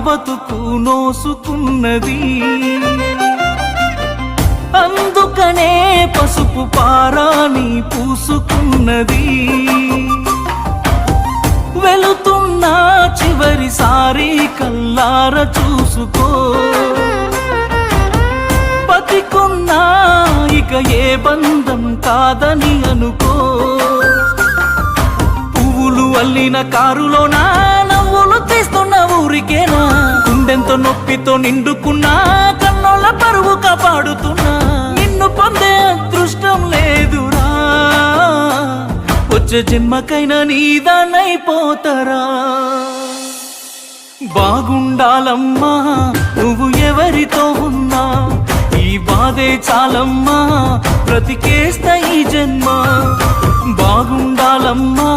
బతుకు నోసుకున్నది. అందుకనే పసుపు పారాని పూసుకున్నది. వెళుతున్నా చివరిసారి కల్లార చూసుకో. బతికున్నా ఇక ఏ బంధం కాదని అనుకో. పువ్వులు అల్లిన కారులోనా నవ్వులు తీస్తున్న ఊరికేనా. గుండెంతో నొప్పితో నిండుకున్నా కన్నోళ్ళ పరువు కాపాడుతున్నా. నిన్ను పొందే అదృష్టం లేదురా, వచ్చే జన్మకైనా నీదానైపోతారా. బాగుండాలమ్మా నువ్వు ఎవరితో ఉన్నా, ఈ బాధే చాలమ్మా బ్రతికేస్తా ఈ జన్మ. బాగుండాలమ్మా